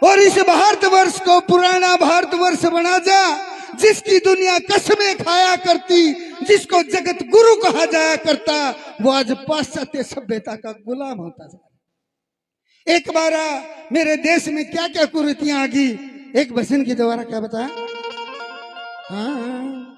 और इस भारतवर्ष को पुराना भारतवर्ष बना जा, जिसकी दुनिया कसमें खाया करती, जिसको जगत गुरु कहा जाया करता, वो आज पाश्चात्य सभ्यता का गुलाम होता जा। एक बार मेरे देश में क्या क्या कुरीतियां आ गई, एक भजन के द्वारा क्या बताया। हाँ,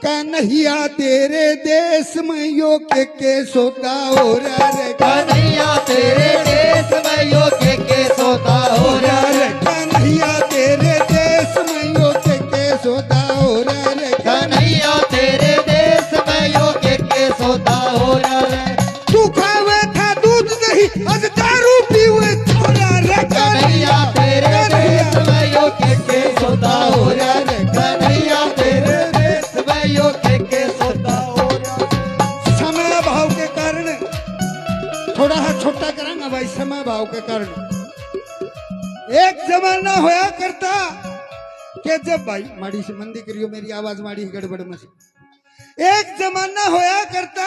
कन्हैया तेरे देश में यो के सोता हो रहा रे, कन्हैया तेरे देश में यो के सोता हो रहा रे, कन्हैया तेरे देश में यो के सोता हो रहा रे, कन्हैया तेरे देश में यो के सोता हो रहा रे। तू खावे था दूध दही, आज दारू पीवे छोरा रे, कन्हैया तेरे देश में यो के सोता हो रहा रे, कन्हैया तेरे देश में यो के सोता हो रहा रे। समय भाव के कारण थोड़ा सा छोटा करांगा भाई, समय भाव के कारण। एक जमाना होया करता कि जब भाई माड़ी से मंदी करियो, मेरी आवाज माड़ी गड़बड़ में से। एक जमाना होया करता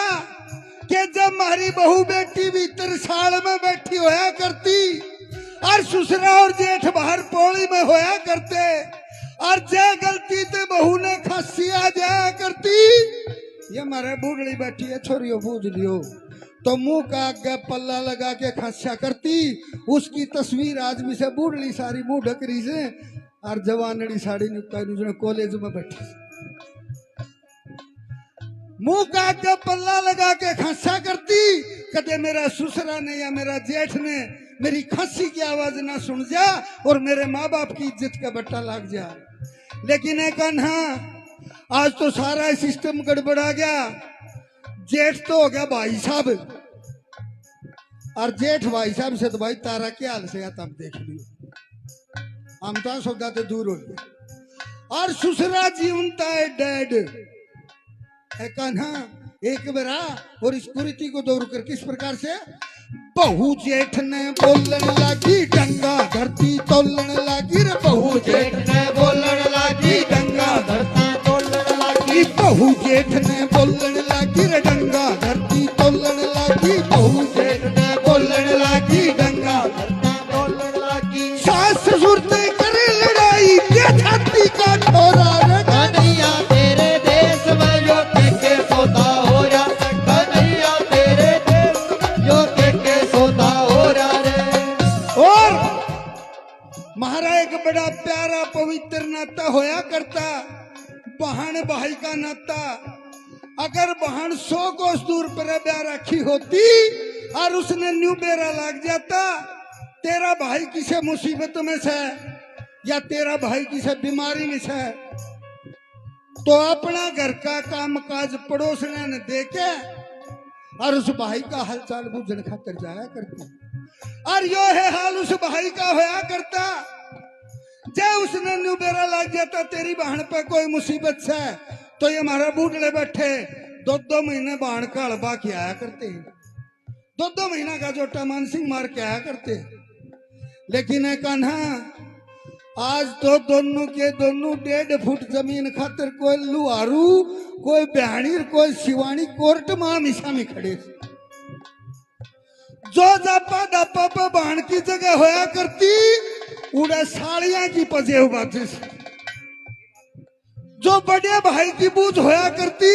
कि जब हमारी बहू बेटी भीतर साल में बैठी होया करती, और ससुरा और जेठ बाहर पौड़ी में होया करते, और जय गलती ते बहू ने खांसी आ जाया करती, ये हमारे बूढ़ी बैठी है छोरियो पूछ लियो, तो मुंह का आगे पल्ला लगा के खांसा करती। उसकी तस्वीर आज भी से बूढ़ी सारी मुंह ढकरी से, और जवानड़ी साड़ी निकाली कॉलेज में बैठी, मुंह का आगे पल्ला लगा के खांसा करती। कदे मेरा ससुरा ने या मेरा जेठ ने मेरी खांसी की आवाज ना सुन जा, और मेरे माँ बाप की इज्जत का बट्टा लग जा। लेकिन एक कन्हा, आज तो सारा सिस्टम गड़बड़ा गया। जेठ तो हो गया भाई साहब, और जेठ भाई साहब से तो भाई तारा के हाल से आता हम देख लियो, हम तो सौदा तो दूर हो गए, और ससुरा जीवनता है डैड है कन्हा एक बेरा। और इस कुरीति को दूर कर किस प्रकार से, बहू जेठ ने बोलन लगी, डंगा धरती तोलन लगी रे, बहू जेठ ने बोलन लागी, डंगा धरती तोलन लागी, बहू जेठ ने बोलन लगी रे, डंगा धरती तोलन लगी, बहू जेठ ने बोलन लागी, डंगा धरती तोलन लागी। सास ससुर ते करे लड़ाई, के छाती का ठोरा रे, कन्हैया तेरे देश में यो के सोता हो रहा, कन्हैया तेरे देश में यो के सोता हो रहा रे। और महाराज एक बड़ा प्यारा पवित्र नाता होया करता, बहन भाई का नाता। अगर बहन 100 कोस दूर पर ब्याह रखी होती और उसने न्यू बेरा लग जाता, तेरा भाई किसे मुसीबत में से या तेरा भाई किसे बीमारी में से, तो अपना घर का काम काज पड़ोसने ने देके और उस भाई का हालचाल बुझन खातर जाया करती। और यो है हाल उस भाई का होया करता, जब उसने न्यू बेरा लग जाता तेरी बहन पे कोई मुसीबत से, तो ये हमारा बूढ़े बैठे 2-2 महीने बहन का हड़बा के आया करते हैं, 2-2 महीना का जोटा मानसिंह मार के आया करते। लेकिन है कान्हा, आज तो दोनों के दोनों 1.5 फुट जमीन खातर कोई लुहारू, कोई बहनी, कोई शिवानी कोर्ट में हमेशा में खड़े। जो जापा दापा पे बहन की जगह होया करती, उड़े साड़ियां की पजेव बाजे से। जो बड़े भाई की बूझ होया करती,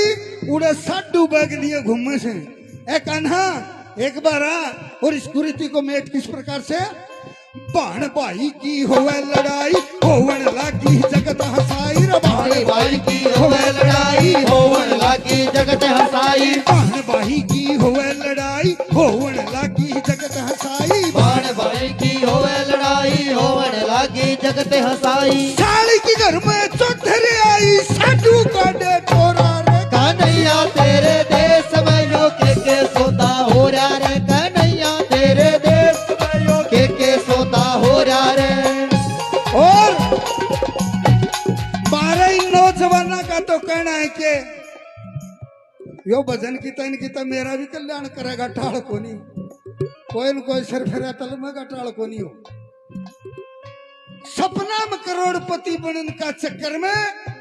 उड़े साडू बैग लिए घूमे से। एक अनहा एक बार और इस कुरीति को मेट किस प्रकार से, बहन भाई की होवे लड़ाई, होवन लागी जगत हसाई रे, बहन भाई की होवे लड़ाई, होवन लागी जगत हसाई, बहन भाई की होवे लड़ाई, होवन लागी जगत हसाई, बहन भाई की होवे लड़ाई, होवन लागी जगत हसाई। साली की घर में चौधरी आई, साधु का डे छोरा रे, कन्हैया तेरे देश में यो के सोता हो रहा रे, कन्हैया तेरे देश में यो के सोता हो रहा रे। और 12 नौजवाना का तो कहना है कि यो भजन की मेरा भी कल्याण करेगा, टाल को नहीं, कोई न कोई सिर फेरा तल में टाल को नहीं हो। सपना में करोड़पति बनने का चक्कर में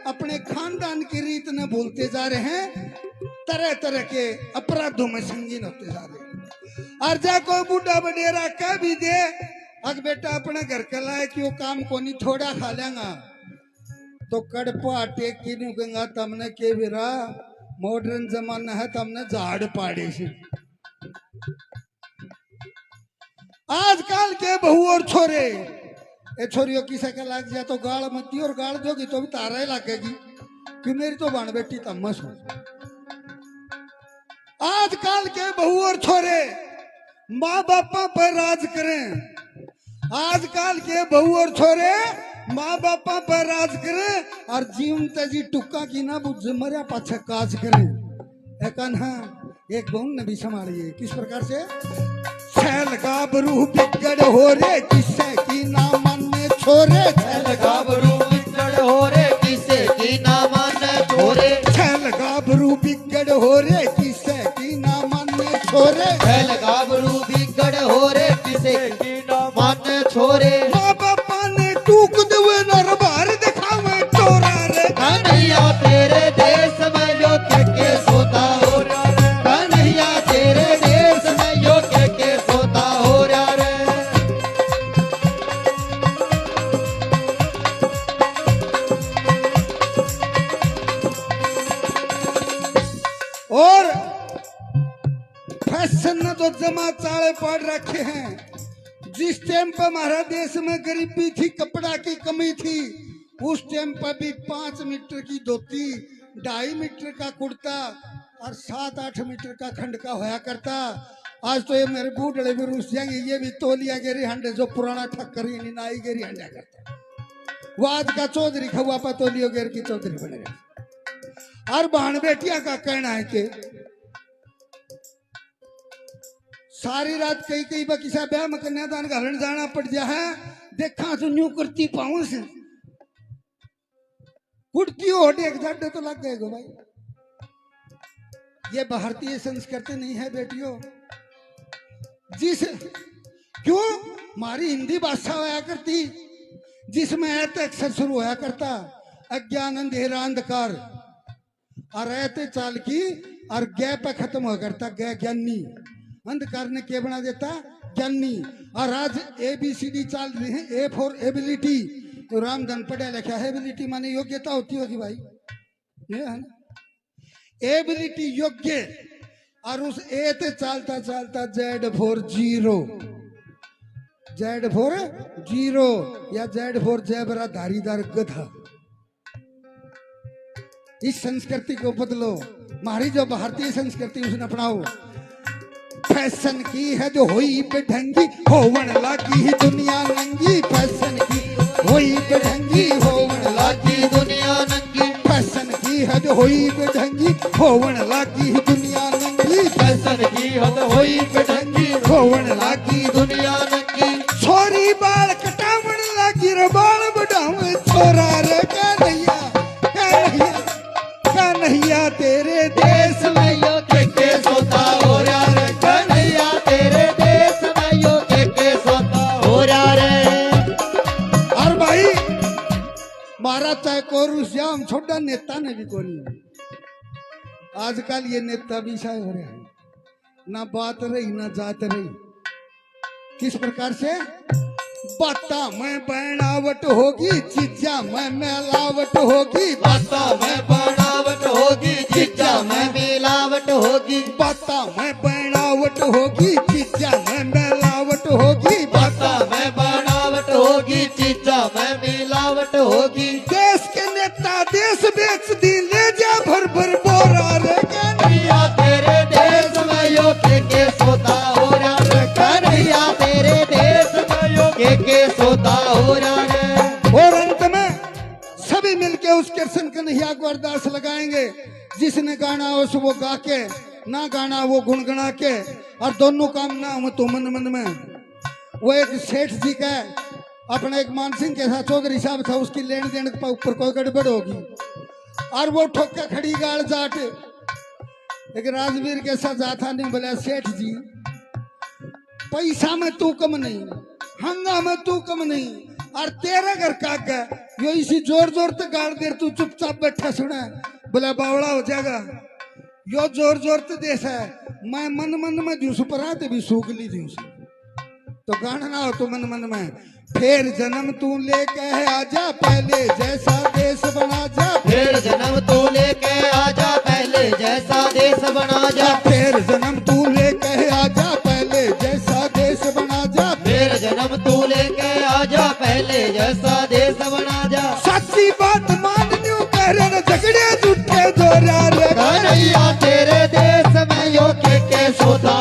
अपने खानदान की रीत न भूलते जा रहे हैं, तरह तरह के अपराधों में संगीन होते जा रहे हैं। और जा कोई बूढ़ा बडेरा कह भी दे अग बेटा अपने घर का लाए कि वो काम कोनी थोड़ा खा लेंगा तो कड़पा टेक की नु गंगा तमने के विरा मॉडर्न जमाना है तमने झाड़ पाड़े से। आजकल के बहू और छोरे ए छोरियों किसे का लाग जाए तो गाल मत और गाल दोगी तो भी तारा ही लगेगी कि मेरी तो बाण बेटी तमस हो। आजकल के बहू और छोरे माँ बापा पर राज करें। आजकल के बहू और छोरे माँ बापा पर राज करें और जीवन तेजी टुक्का की ना बुझ मरिया पाछे काज करें। एक बहू ने भी संभालिए किस प्रकार से छैल गाबरू बिगड़ हो रे किसे की ना मन में छोरे छैल गाबरू बिगड़ हो रे किसे की ना मन छोरे छैल गाबरू बिगड़ हो रे किसे की ना मन में छोरे छैल गाबरू बिगड़ हो रे किसे की ना मन छोरे माँ बापा ने टूक दुए नर बार दिखावे चोरा रे कन्हैया तेरे देश में यो के सोता हो रहा रे कन्हैया तेरे देश में यो के सोता हो रहा रे। और फैशन ने तो जमा चाले पड़ रखे हैं। जिस टाइम पर हमारा देश में गरीबी थी कपड़ा की कमी थी उस टाइम पर भी 5 मीटर की धोती 2.5 मीटर का कुर्ता और 7-8 मीटर का खंड का होया करता। आज तो ये मेरे बूढ़े भी रूस जाएंगे ये भी तोलिया गेरी हंडे जो पुराना ठक्कर ही नाई गेरी हंडा करता वो आज का चौधरी खवा पा तोलियो गेर की चौधरी बने रहे। और बहन बेटिया का कहना है कि सारी रात कई कई बकिसा ब्याह में कन्यादान घालन जाना पड़ जा है देखा तो न्यू करती पाऊं से कुटती हो एक जाडे तो लग गए गो भाई। ये भारतीय संस्कृति नहीं है बेटियों। जिस क्यों हमारी हिंदी भाषा होया करती जिसमें ऐते अक्षर शुरू होया करता अज्ञान अंधेरा अंधकार और ऐते चाल की और गै पे खत्म हो करता गै ज्ञानी अंधकार ने क्या बना देता ज्ञानी। और आज ABCD चाल रही है A फॉर एबिलिटी तो रामधन पढ़ा लिखा है एबिलिटी माने योग्यता होती होगी भाई ये है ना एबिलिटी योग्य और उस ए ते चलता चलता Z फॉर जीरो या Z फॉर जैबरा धारीदार गधा। इस संस्कृति को बदलो हमारी जो भारतीय संस्कृति उसने अपनाओ। फैशन की है जो हुई बेढंगी होवन लागी ही दुनिया नंगी फैशन की हुई बेढंगी होवन लागी दुनिया नंगी फैशन की है जो हुई बेढंगी होवन लागी ही दुनिया नंगी फैशन की हद हुई बेढंगी होवन लागी दुनिया नंगी छोरी बाल कटावन लागी रे बाल बढ़ावे छोरा रे कन्हैया तेरे देश में यो के सोता हो रहा रे कन्हैया तेरे देश में यो के सोता हो रहा रे। और भाई मारा चाहे कोरुस जाम छोटा नेता ने भी कोनी आजकल ये नेता भी शायद हो रहे हैं ना बात रही ना जात रही। किस प्रकार से बाता में बनावट होगी चीजा में मिलावट होगी बाता में बनावट होगी चीजा में मिलावट होगी बाता में बनावट होगी चीजा में मिलावट होगी बाता में बनावट होगी चीजा में मिलावट होगी। देश के नेता देश बेच दी ले जा भर भर बोरा रे कन्हैया तेरे देश में यो के सोता हो रहा रे कन्हैया तेरे देश में यो के सोता हो रहा है। और अंत में सभी मिलके उस कृष्ण कन्हैया को अरदास लगाएंगे जिसने गाना हो वो गा के ना गाना वो गुनगुना के और दोनों काम ना हो तो मन मन में। वो एक सेठ जी का अपने एक मान सिंह के साथ चौधरी साहब था उसकी लेन देन के ऊपर कोई गड़बड़ होगी और वो ठोका खड़ी गाड़ जाट एक राजवीर के साथ जाता नहीं बोला सेठ जी पैसा में तू कम नहीं हंगा में तू कम नहीं और तेरा घर काग यो इसी जोर जोर से गाड़ दे तू चुपचाप बैठा सुना बोला बावड़ा हो जाएगा यो जोर जोर से देश है मैं मन मन में जूस पर आते भी सूख ली थी उसे तो गाना ना हो तू मन मन में। फिर जन्म तू लेके आजा पहले जैसा देश बना जा। फिर जन्म तू लेके आजा पहले जैसा देश बना जा। फिर जन्म तू लेके आजा पहले जैसा देश बना जा। फिर जन्म तू लेके आजा पहले जैसा देश बना जा। सच्ची बात मान न्यू कह रहे झगड़े झूठे जोरा रे कन्हैया तेरे देश में यो के सोता